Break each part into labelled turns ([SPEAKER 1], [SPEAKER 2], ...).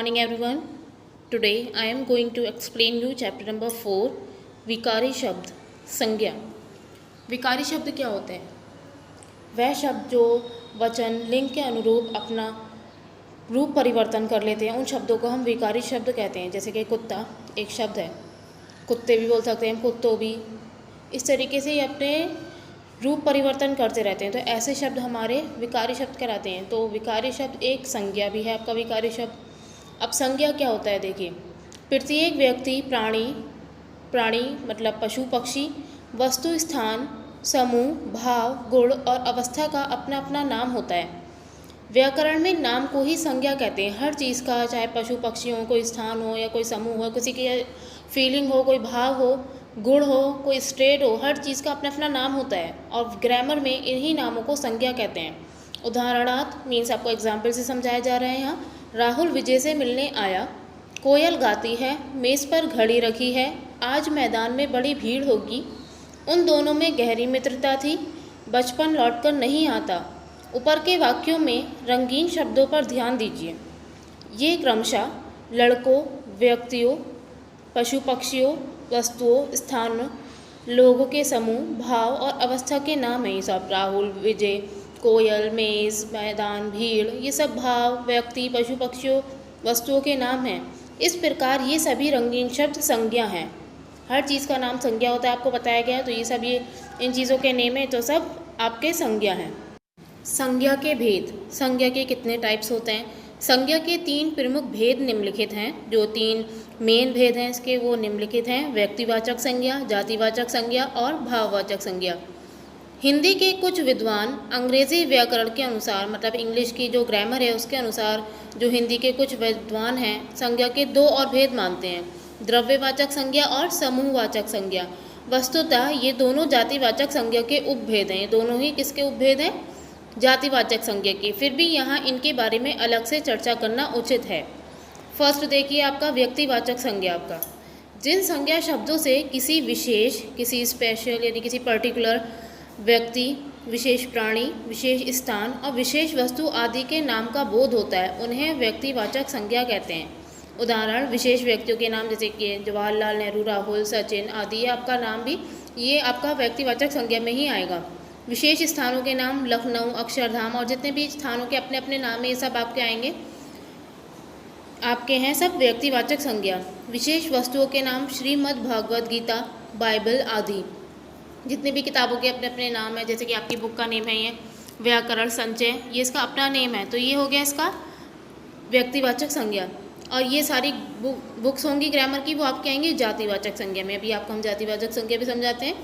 [SPEAKER 1] morning everyone. Today I am going to explain you chapter number 4 विकारी शब्द संज्ञा। विकारी शब्द क्या होते हैं? वह शब्द जो वचन लिंग के अनुरूप अपना रूप परिवर्तन कर लेते हैं, उन शब्दों को हम विकारी शब्द कहते हैं। जैसे कि कुत्ता एक शब्द है, कुत्ते भी बोल सकते हैं, कुत्तों भी। इस तरीके से ये अपने रूप परिवर्तन करते रहते हैं, तो ऐसे शब्द हमारे विकारी शब्द कहलाते हैं। तो विकारी शब्द एक संज्ञा भी है आपका विकारी शब्द। अब संज्ञा क्या होता है देखिए, प्रत्येक व्यक्ति, प्राणी मतलब पशु पक्षी, वस्तु, स्थान, समूह, भाव, गुण और अवस्था का अपना अपना नाम होता है। व्याकरण में नाम को ही संज्ञा कहते हैं। हर चीज़ का, चाहे पशु पक्षी हो, कोई स्थान हो या कोई समूह हो, किसी की फीलिंग हो, कोई भाव हो, गुण हो, कोई स्टेट हो, हर चीज़ का अपना अपना नाम होता है और ग्रामर में इन्हीं नामों को संज्ञा कहते हैं। उदाहरणार्थ मीन्स आपको एग्जाम्पल से समझाया जा रहा है यहाँ। राहुल विजय से मिलने आया, कोयल गाती है, मेज़ पर घड़ी रखी है, आज मैदान में बड़ी भीड़ होगी, उन दोनों में गहरी मित्रता थी, बचपन लौटकर नहीं आता। ऊपर के वाक्यों में रंगीन शब्दों पर ध्यान दीजिए। ये क्रमशः लड़कों, व्यक्तियों, पशु पक्षियों, वस्तुओं, स्थानों, लोगों के समूह, भाव और अवस्था के नाम हैं। ये सब राहुल, विजय, कोयल, मेज़, मैदान, भीड़, ये सब भाव, व्यक्ति, पशु पक्षियों, वस्तुओं के नाम हैं। इस प्रकार ये सभी रंगीन शब्द संज्ञा हैं। हर चीज़ का नाम संज्ञा होता है, आपको बताया गया है। तो ये सब इन चीज़ों के नेम है, तो सब आपके संज्ञा हैं। संज्ञा के भेद। संज्ञा के कितने टाइप्स होते हैं? संज्ञा के 3 प्रमुख भेद निम्नलिखित हैं। जो 3 मेन भेद हैं इसके, वो निम्नलिखित हैं। व्यक्तिवाचक संज्ञा, जातिवाचक संज्ञा और भाववाचक संज्ञा। हिंदी के कुछ विद्वान अंग्रेजी व्याकरण के अनुसार, मतलब इंग्लिश की जो ग्रामर है उसके अनुसार, जो हिंदी के कुछ विद्वान हैं, संज्ञा के 2 और भेद मानते हैं, द्रव्यवाचक संज्ञा और समूहवाचक संज्ञा। वस्तुतः ये दोनों जातिवाचक संज्ञा के उपभेद हैं। ये दोनों ही किसके उपभेद हैं? जातिवाचक संज्ञा की। फिर भी यहाँ इनके बारे में अलग से चर्चा करना उचित है। फर्स्ट देखिए आपका व्यक्तिवाचक संज्ञा। आपका जिन संज्ञा शब्दों से किसी विशेष, किसी स्पेशल यानी किसी पर्टिकुलर व्यक्ति, विशेष प्राणी, विशेष स्थान और विशेष वस्तु आदि के नाम का बोध होता है, उन्हें व्यक्तिवाचक संज्ञा कहते हैं। उदाहरण विशेष व्यक्तियों के नाम जैसे कि जवाहरलाल नेहरू, राहुल, सचिन आदि, ये आपका नाम भी ये आपका व्यक्तिवाचक संज्ञा में ही आएगा। विशेष स्थानों के नाम लखनऊ, अक्षरधाम और जितने भी स्थानों के अपने अपने नाम है, ये सब आपके आएंगे, आपके हैं सब व्यक्तिवाचक संज्ञा। विशेष वस्तुओं के नाम श्रीमद् भगवद गीता, बाइबल आदि, जितने भी किताबों के अपने अपने नाम है। जैसे कि आपकी बुक का नेम है ये व्याकरण संचय, ये इसका अपना नेम है, तो ये हो गया इसका व्यक्तिवाचक संज्ञा। और ये सारी बुक्स होंगी ग्रामर की, वो आपके आएंगे जातिवाचक संज्ञा में। अभी आपको हम जातिवाचक संज्ञा भी समझाते हैं।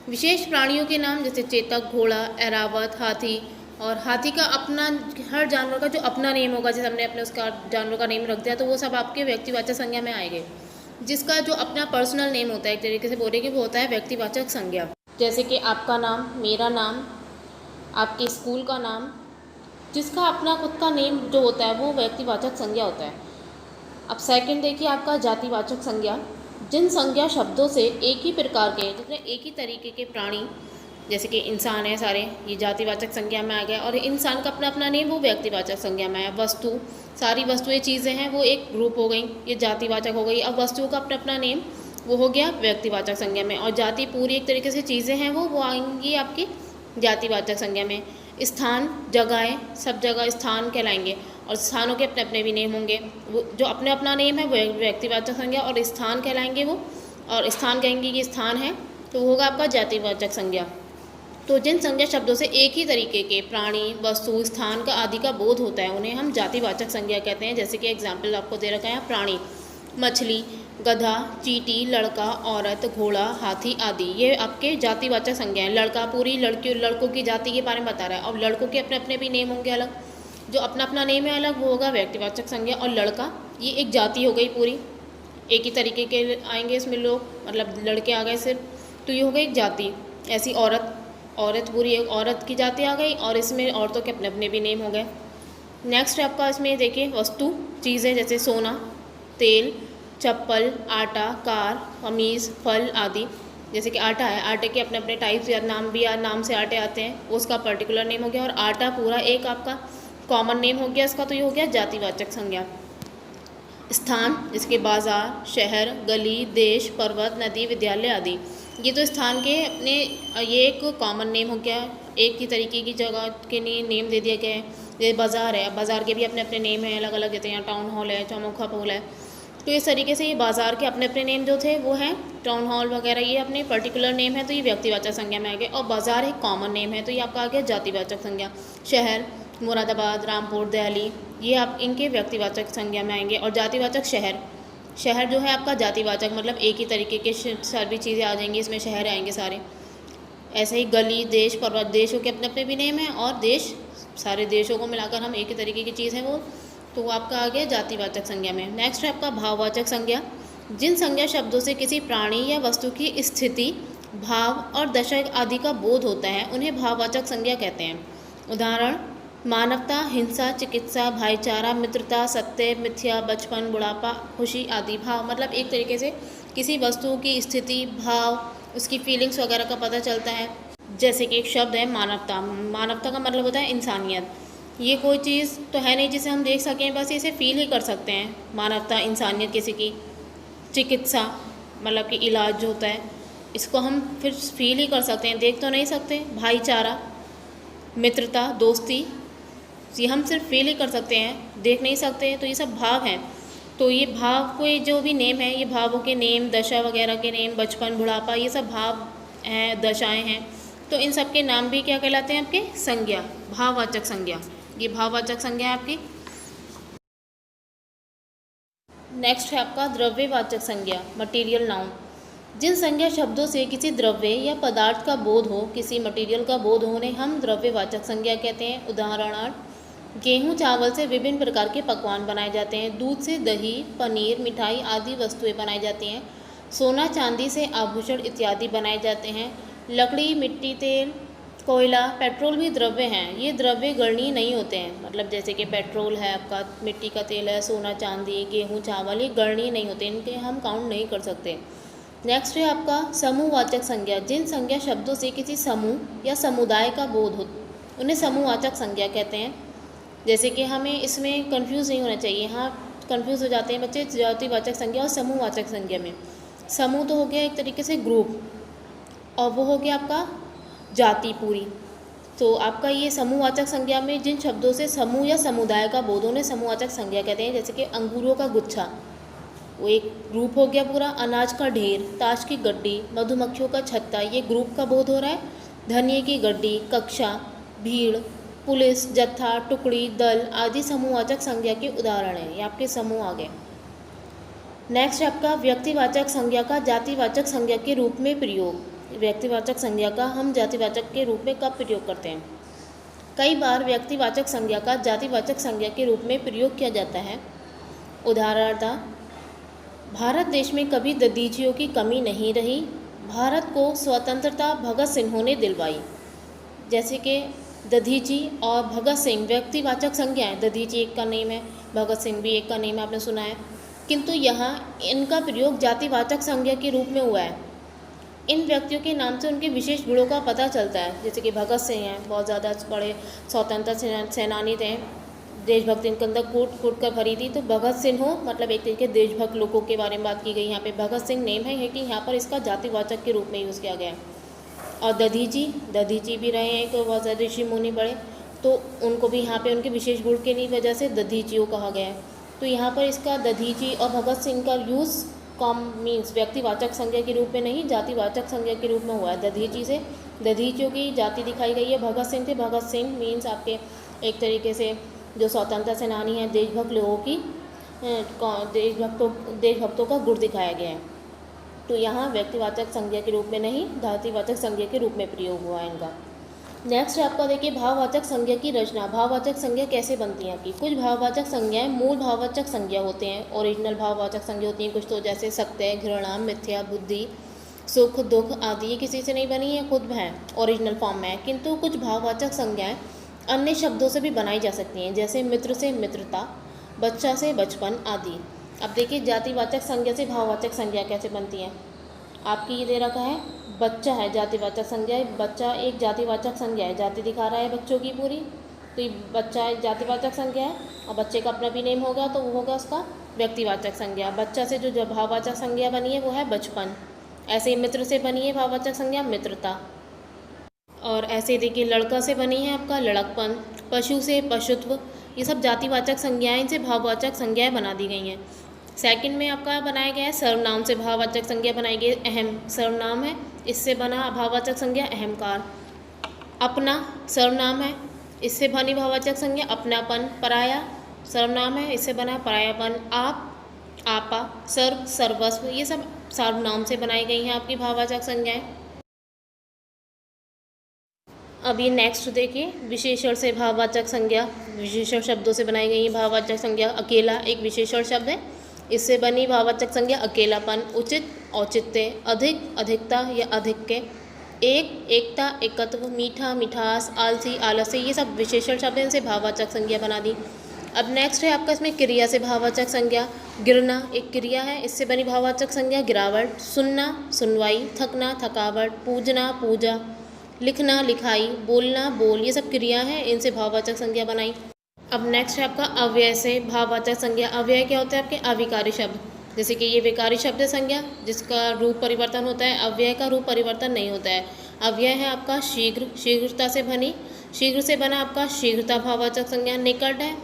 [SPEAKER 1] विशेष प्राणियों के नाम जैसे चेतक, घोड़ा, ऐरावत, हाथी, और हाथी का अपना, हर जानवर का जो अपना नेम होगा, जैसे हमने अपने उसका जानवर का नेम रख दिया, तो वो सब आपके व्यक्तिवाचक संज्ञा में आएंगे। जिसका जो अपना पर्सनल नेम होता है, एक तरीके से बोलेंगे, वो होता है व्यक्तिवाचक संज्ञा। जैसे कि आपका नाम, मेरा नाम, आपके स्कूल का नाम, जिसका अपना खुद का नेम जो होता है वो व्यक्तिवाचक संज्ञा होता है। अब सेकंड देखिए आपका जातिवाचक संज्ञा। जिन संज्ञा शब्दों से एक ही प्रकार के, जितने एक ही तरीके के प्राणी, जैसे कि इंसान है सारे, ये जातिवाचक संज्ञा में आ गया। और इंसान का अपना अपना नेम, वो व्यक्तिवाचक संज्ञा में आया। वस्तु, सारी वस्तुएं, चीज़ें हैं, वो एक ग्रुप हो गई, ये जातिवाचक हो गई। अब वस्तुओं का अपना अपना नेम, वो हो गया व्यक्तिवाचक संज्ञा में। और जाति पूरी एक तरीके से चीज़ें हैं, वो आएंगी आपकी जातिवाचक संज्ञा में। स्थान, जगहें, सब जगह स्थान कहलाएंगे, और स्थानों के अपने अपने भी नेम होंगे। वो जो अपने अपना नेम है वो व्यक्तिवाचक संज्ञा, और स्थान कहलाएंगे वो, और स्थान कहेंगे कि स्थान है, तो वो होगा आपका जातिवाचक संज्ञा। तो जिन संज्ञा शब्दों से एक ही तरीके के प्राणी, वस्तु, स्थान का आदि का बोध होता है, उन्हें हम जातिवाचक संज्ञा कहते हैं। जैसे कि एग्जाम्पल आपको दे रखा है, प्राणी, मछली, गधा, चींटी, लड़का, औरत, घोड़ा, हाथी आदि, ये आपके जातिवाचक संज्ञा हैं। लड़का पूरी लड़कों की जाति के बारे में बता रहा है, और लड़कों के अपने अपने भी नेम होंगे अलग, जो अपना अपना नेम है अलग, वो होगा व्यक्तिवाचक संज्ञा। और लड़का, ये एक जाति हो गई पूरी, एक ही तरीके के आएंगे इसमें लोग, मतलब लड़के आ गए सिर्फ, तो ये हो गई एक जाति। ऐसी औरत पूरी एक औरत की जाति आ गई, और इसमें औरतों के अपने अपने भी नेम हो गए। नेक्स्ट आपका इसमें देखिए वस्तु, चीज़ें, जैसे सोना, तेल, चप्पल, आटा, कार, कमीज़, फल आदि। जैसे कि आटा है, आटे के अपने अपने टाइप्स या नाम भी, या नाम से आटे आते हैं, उसका पर्टिकुलर नेम हो गया। और आटा पूरा एक आपका कॉमन नेम हो गया इसका, तो ये हो गया जातिवाचक संज्ञा। स्थान, जिसके बाज़ार, शहर, गली, देश, पर्वत, नदी, विद्यालय आदि। ये तो स्थान के अपने ये एक कॉमन नेम हो गया, एक ही तरीके की जगह के लिए नेम दे दिया गया है। जैसे बाज़ार है, बाज़ार के भी अपने अपने नेम हैं, अलग अलग देते हैं। टाउन हॉल है, चौमुखा पुल है। तो इस तरीके से ये बाज़ार के अपने अपने नेम जो थे वो हैं। टाउन हॉल वगैरह ये अपने पर्टिकुलर नेम है, तो ये व्यक्तिवाचक संज्ञा में आ गए। और बाज़ार एक कॉमन नेम है, तो ये आपका आ गया जातिवाचक संज्ञा। शहर, मुरादाबाद, रामपुर, दिल्ली, ये आप इनके व्यक्तिवाचक संज्ञा में आएंगे। और जातिवाचक शहर, शहर जो है आपका जातिवाचक, मतलब एक ही तरीके के सारी चीज़ें आ जाएंगी, इसमें शहर आएंगे सारे। ऐसे ही गली, देश, पर्वत, देशों के अपने अपने भी नेम हैं, और देश, सारे देशों को मिलाकर हम एक ही तरीके की चीज़ है वो, तो वो आपका आ गया जातिवाचक संज्ञा में। नेक्स्ट है आपका भाववाचक संज्ञा। जिन संज्ञा शब्दों से किसी प्राणी या वस्तु की स्थिति, भाव और दशा आदि का बोध होता है, उन्हें भाववाचक संज्ञा कहते हैं। उदाहरण: मानवता, हिंसा, चिकित्सा, भाईचारा, मित्रता, सत्य, मिथ्या, बचपन, बुढ़ापा, खुशी आदि। भाव मतलब एक तरीके से किसी वस्तु की स्थिति, भाव, उसकी फीलिंग्स वगैरह का पता चलता है। जैसे कि एक शब्द है मानवता, मानवता का मतलब होता है इंसानियत। ये कोई चीज़ तो है नहीं जिसे हम देख सकें, बस इसे फील ही कर सकते हैं। मानवता, इंसानियत किसी की। चिकित्सा मतलब कि इलाज जो होता है, इसको हम फिर फील ही कर सकते हैं, देख तो नहीं सकते। भाईचारा, मित्रता, दोस्ती, ये हम सिर्फ फील ही कर सकते हैं, देख नहीं सकते। तो ये सब भाव हैं। तो ये भाव को जो भी नेम है, ये भावों के नेम, दशा वगैरह के नेम, बचपन, बुढ़ापा, ये सब भाव हैं, दशाएं हैं। तो इन सब के नाम भी क्या कहलाते हैं आपके? संज्ञा, भाववाचक संज्ञा। ये भाववाचक संज्ञा है आपकी। नेक्स्ट है आपका द्रव्यवाचक संज्ञा, मटीरियल नाउन। जिन संज्ञा शब्दों से किसी द्रव्य या पदार्थ का बोध हो, किसी मटीरियल का बोध हो, उन्हें हम द्रव्यवाचक संज्ञा कहते हैं। उदाहरणार्थ: गेहूं, चावल से विभिन्न प्रकार के पकवान बनाए जाते हैं। दूध से दही, पनीर, मिठाई आदि वस्तुएं बनाई जाती हैं। सोना, चांदी से आभूषण इत्यादि बनाए जाते हैं। लकड़ी, मिट्टी, तेल, कोयला, पेट्रोल भी द्रव्य हैं। ये द्रव्य गणनीय नहीं होते हैं, मतलब जैसे कि पेट्रोल है आपका, मिट्टी का तेल है, सोना, चांदी, गेहूँ, चावल, ये गणनीय नहीं होते, इनके हम काउंट नहीं कर सकते। नेक्स्ट है आपका समूहवाचक संज्ञा। जिन संज्ञा शब्दों से किसी समूह या समुदाय का बोध हो, उन्हें समूहवाचक संज्ञा कहते हैं। जैसे कि हमें इसमें कंफ्यूज नहीं होना चाहिए। हाँ, कंफ्यूज हो जाते हैं बच्चे जातिवाचक संज्ञा और समूहवाचक संज्ञा में। समूह तो हो गया एक तरीके से ग्रुप, और वो हो गया आपका जाति पूरी। तो आपका ये समूहवाचक संज्ञा में जिन शब्दों से समूह या समुदाय का बोध, उन्हें समूहवाचक संज्ञा कहते हैं। जैसे कि अंगूरों का गुच्छा, वो एक ग्रुप हो गया पूरा। अनाज का ढेर, ताश की गड्डी, मधुमक्खियों का छत्ता, ये ग्रुप का बोध हो रहा है। धनिये की गड्डी, कक्षा, भीड़, पुलिस, जत्था, टुकड़ी, दल आदि समूहवाचक संज्ञा के उदाहरण हैं। ये आपके समूह आ गए। नेक्स्ट आपका व्यक्तिवाचक संज्ञा का जातिवाचक संज्ञा के रूप में प्रयोग। व्यक्तिवाचक संज्ञा का हम जातिवाचक के रूप में कब प्रयोग करते हैं? कई बार व्यक्तिवाचक संज्ञा का जातिवाचक संज्ञा के रूप में प्रयोग किया जाता है। उदाहरणतः: भारत देश में कभी दधीचियों की कमी नहीं रही। भारत को स्वतंत्रता भगत सिंहों ने दिलवाई। जैसे कि दधीची और भगत सिंह व्यक्तिवाचक संज्ञा है। दधीची एक का नेम है, भगत सिंह भी एक का नेम है, आपने सुना है। किंतु यहाँ इनका प्रयोग जातिवाचक संज्ञा के रूप में हुआ है। इन व्यक्तियों के नाम से उनके विशेष गुणों का पता चलता है। जैसे कि भगत सिंह हैं, बहुत ज़्यादा बड़े स्वतंत्रता सेनानी थे, देशभक्ति इनके अंदर कूट कूट कर भरी थी। तो भगत सिंह हो मतलब एक तरीके देशभक्त लोगों के बारे में बात की गई। यहाँ पे भगत सिंह नेम है कि यहाँ पर इसका जातिवाचक के रूप में यूज़ किया गया है। और दधीची भी रहे हैं, बहुत ज़्यादा ऋषि मुनि बड़े, तो उनको भी यहाँ पे उनके विशेष गुण के लिए वजह से दधीचियों कहा गया है। तो यहाँ पर इसका दधीची और भगत सिंह का यूज़ कॉम मीन्स व्यक्तिवाचक संज्ञा के रूप में नहीं, जातिवाचक संज्ञा के रूप में हुआ है। दधीची से दधीचियों की जाति दिखाई गई है। भगत सिंह थे, भगत सिंह मीन्स आपके एक तरीके से जो स्वतंत्रता सेनानी हैं, देशभक्त लोगों की देशभक्तों का गुण दिखाया गया है। तो यहाँ व्यक्तिवाचक संज्ञा के रूप में नहीं, जातिवाचक संज्ञा के रूप में प्रयोग हुआ है इनका। नेक्स्ट आपका देखिए भाववाचक संज्ञा की रचना। भाववाचक संज्ञा कैसे बनती हैं आपकी? कुछ भाववाचक संज्ञाएं मूल भाववाचक संज्ञा होते हैं, ओरिजिनल भाववाचक संज्ञा होती हैं कुछ। तो जैसे सत्य, घृणा, मिथ्या, बुद्धि, सुख, दुख आदि ये किसी से नहीं बनी है, खुद है ओरिजिनल फॉर्म में है। किंतु कुछ भाववाचक संज्ञाएं अन्य शब्दों से भी बनाई जा सकती हैं, जैसे मित्र से मित्रता, बच्चा से बचपन आदि। अब देखिए जातिवाचक संज्ञा से भाववाचक संज्ञा कैसे बनती है। आपकी ये दे रखा है बच्चा है जातिवाचक संज्ञा है। बच्चा एक जातिवाचक संज्ञा है, जाति दिखा रहा है बच्चों की पूरी। तो ये बच्चा एक जातिवाचक संज्ञा है और बच्चे का अपना भी नेम होगा, तो वो होगा उसका व्यक्तिवाचक संज्ञा। बच्चा से जो भाववाचक संज्ञा बनी है वो है बचपन। ऐसे ही मित्र से बनी है भाववाचक संज्ञा मित्रता। और ऐसे देखिए लड़का से बनी है आपका लड़कपन। पशु से पशुत्व। ये सब जातिवाचक संज्ञाएं से भाववाचक संज्ञाएं बना दी गई हैं। सेकंड में आपका बनाया गया है सर्वनाम से भाववाचक संज्ञा बनाई गई। अहम सर्वनाम है, इससे बना भाववाचक संज्ञा अहंकार। अपना सर्वनाम है, इससे बनी भाववाचक संज्ञा अपनापन। पराया सर्वनाम है, इससे बना परायापन। आप, आपा, सर्व, सर्वस्व, ये सब सर्वनाम से बनाई गई हैं आपकी भाववाचक संज्ञाएं। अभी नेक्स्ट देखिए विशेषण से भाववाचक संज्ञा। विशेषण शब्दों से बनाई गई भाववाचक संज्ञा। अकेला एक विशेषण शब्द है, इससे बनी भाववाचक संज्ञा अकेलापन। उचित औचित्य। अधिक अधिकता या अधिक्य। एक एकता एकत्व। मीठा मिठास। आलसी आलस्य, ये सब विशेषण शब्द हैं, इनसे भाववाचक संज्ञा बना दी। अब नेक्स्ट है आपका इसमें क्रिया से भाववाचक संज्ञा। गिरना एक क्रिया है, इससे बनी भाववाचक संज्ञा गिरावट। सुनना सुनवाई। थकना थकावट। पूजना पूजा। लिखना लिखाई। बोलना बोल, ये सब क्रिया है, इनसे भाववाचक संज्ञा बनाई। अब नेक्स्ट है आपका अव्यय से भाववाचक संज्ञा। अव्यय क्या होता है आपके अविकारी शब्द, जैसे कि ये विकारी शब्द है संज्ञा जिसका रूप परिवर्तन होता है। अव्यय का रूप परिवर्तन नहीं होता है। अव्यय है आपका शीघ्र, शीघ्रता से बनी, शीघ्र से बना आपका शीघ्रता भाववाचक संज्ञा। निकट है,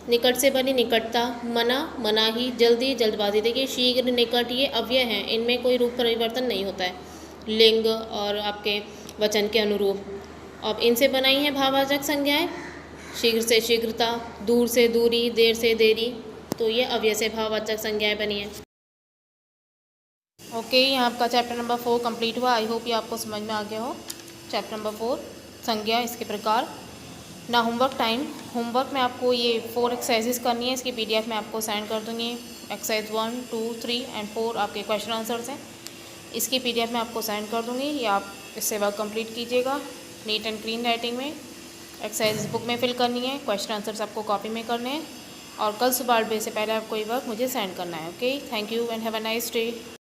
[SPEAKER 1] निकट से बनी निकटता। मना मनाही। जल्दी जल्दबाजी। देखिए शीघ्र निकट ये अव्यय हैं, इनमें कोई रूप परिवर्तन नहीं होता है। लिंग और आपके वचन के अनुरूप। अब इनसे बनाई हैं भाववाचक संज्ञाएं। शीघ्र से शीघ्रता, दूर से दूरी, देर से देरी, तो ये अव्यय से भाववाचक संज्ञाएं बनी हैं। ओके, यहाँ आपका चैप्टर नंबर 4 कंप्लीट हुआ। आई होप ये आपको समझ में आ गया हो। चैप्टर नंबर 4 संज्ञा, इसके प्रकार। ना होमवर्क टाइम। होमवर्क में आपको ये 4 एक्सरसाइजेस करनी है, इसकी PDF मैं आपको सेंड कर दूँगी। एक्सरसाइज 1, 2, 3 एंड 4 आपके क्वेश्चन आंसर्स हैं, इसकी PDF मैं आपको सेंड कर दूँगी। ये आप इससे वर्क कंप्लीट कीजिएगा नीट एंड क्लीन राइटिंग में। एक्सरसाइज बुक में फिल करनी है, क्वेश्चन आंसर्स आपको कॉपी में करने हैं, और कल सुबह 8 बजे से पहले आपको ये वर्क मुझे सेंड करना है। Okay, thank you and have a nice day.